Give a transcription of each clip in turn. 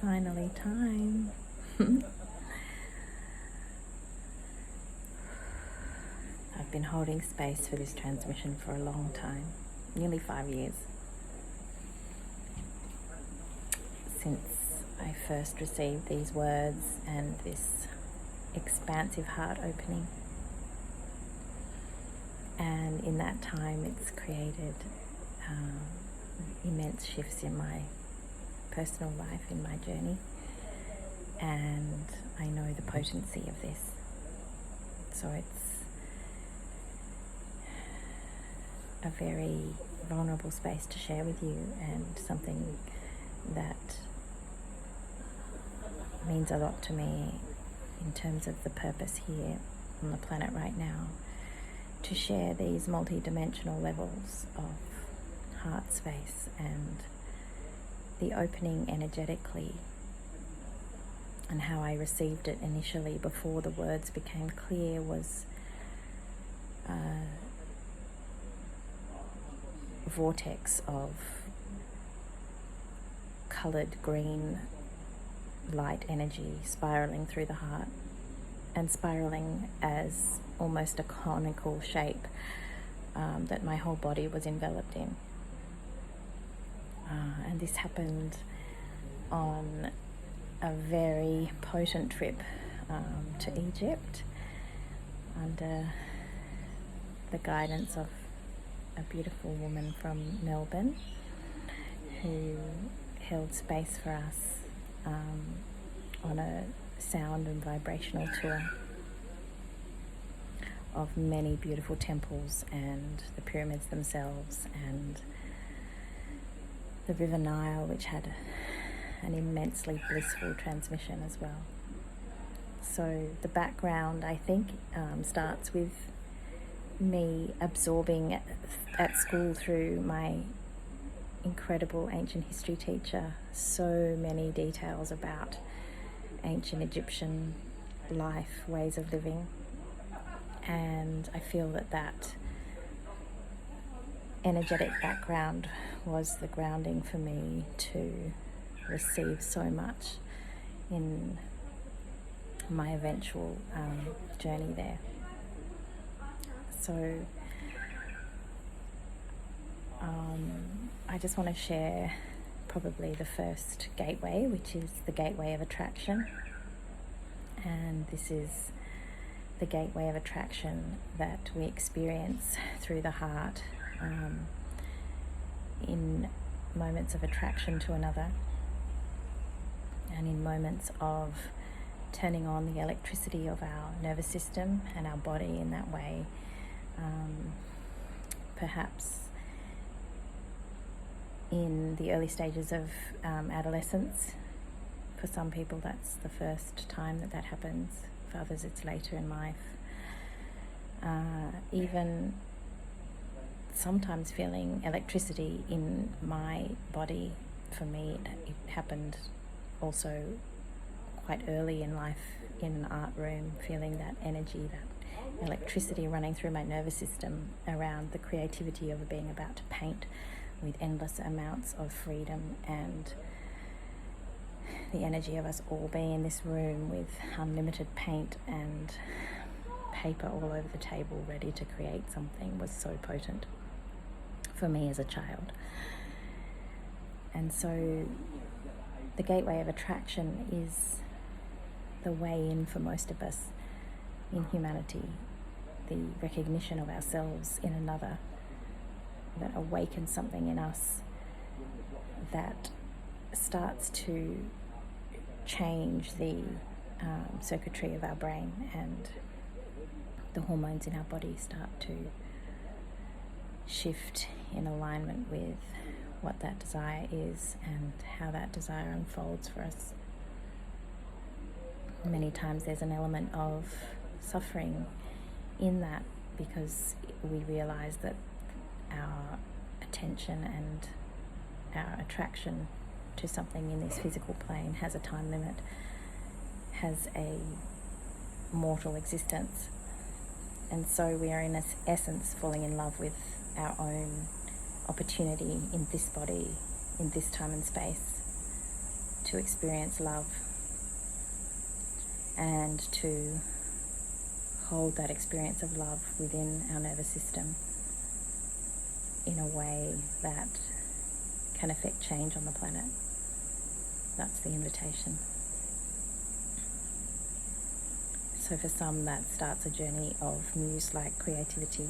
finally time. I've been holding space for this transmission for a long time, nearly 5 years. Since I first received these words and this expansive heart opening. And in that time, it's created immense shifts in my personal life, in my journey. And I know the potency of this. So it's a very vulnerable space to share with you, and something that means a lot to me in terms of the purpose here on the planet right now, to share these multidimensional levels of heart space. And the opening energetically and how I received it initially before the words became clear was a vortex of coloured green light energy spiraling through the heart, and spiraling as almost a conical shape that my whole body was enveloped in. And this happened on a very potent trip to Egypt under the guidance of a beautiful woman from Melbourne who held space for us on a sound and vibrational tour of many beautiful temples and the pyramids themselves, and the River Nile, which had an immensely blissful transmission as well. So the background, I think, starts with me absorbing at school through my incredible ancient history teacher so many details about ancient Egyptian life, ways of living. And I feel that energetic background was the grounding for me to receive so much in my eventual journey there. So I just want to share probably the first gateway, which is the gateway of attraction. And this is the gateway of attraction that we experience through the heart in moments of attraction to another, and in moments of turning on the electricity of our nervous system and our body in that way. Perhaps in the early stages of adolescence. For some people that's the first time that happens. For others it's later in life. Even sometimes feeling electricity in my body. For me it happened also quite early in life in an art room, feeling that energy, that electricity running through my nervous system around the creativity of being about to paint with endless amounts of freedom, and the energy of us all being in this room with unlimited paint and paper all over the table ready to create something was so potent for me as a child. And so the gateway of attraction is the way in for most of us in humanity, the recognition of ourselves in another that awakens something in us that starts to change the circuitry of our brain, and the hormones in our body start to shift in alignment with what that desire is and how that desire unfolds for us. Many times there's an element of suffering in that, because we realize that our attention and our attraction to something in this physical plane has a time limit, has a mortal existence. And so we are in essence falling in love with our own opportunity in this body, in this time and space, to experience love and to hold that experience of love within our nervous system in a way that can affect change on the planet. That's the invitation. So for some, that starts a journey of muse-like creativity,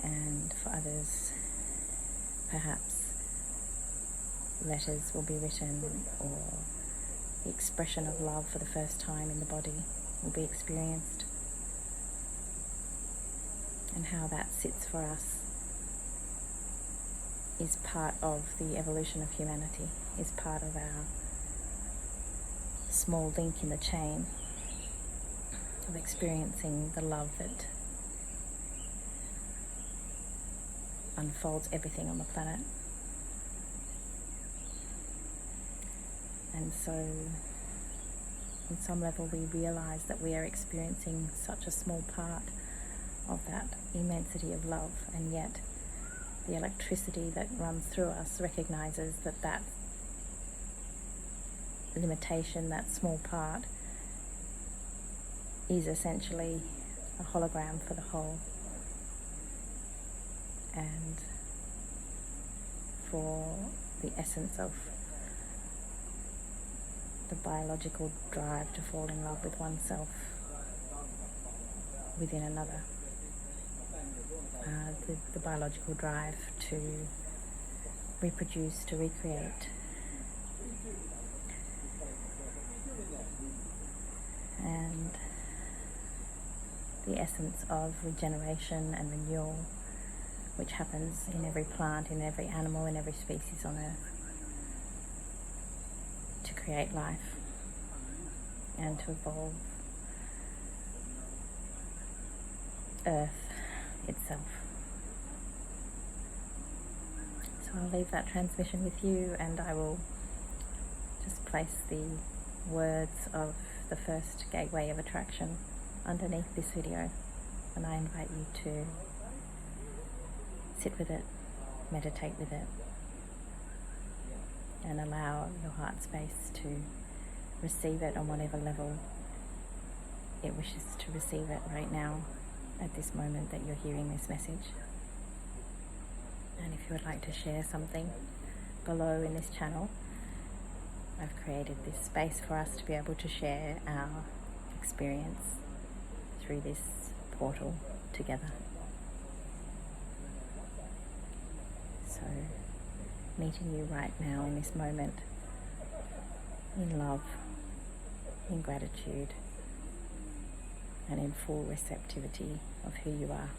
and for others, perhaps letters will be written, or the expression of love for the first time in the body will be experienced. And how that sits for us is part of the evolution of humanity, is part of our small link in the chain of experiencing the love that unfolds everything on the planet. And so on some level we realize that we are experiencing such a small part of that immensity of love, and yet the electricity that runs through us recognizes that that limitation, that small part, is essentially a hologram for the whole. And for the essence of the biological drive to fall in love with oneself within another, the biological drive to reproduce, to recreate, and the essence of regeneration and renewal, which happens in every plant, in every animal, in every species on Earth, to create life and to evolve Earth itself. So I'll leave that transmission with you, and I will just place the words of the first gateway of attraction underneath this video, and I invite you to sit with it, meditate with it, and allow your heart space to receive it on whatever level it wishes to receive it right now, at this moment that you're hearing this message. And if you would like to share something below in this channel, I've created this space for us to be able to share our experience through this portal together. So, meeting you right now in this moment, in love, in gratitude, and in full receptivity of who you are.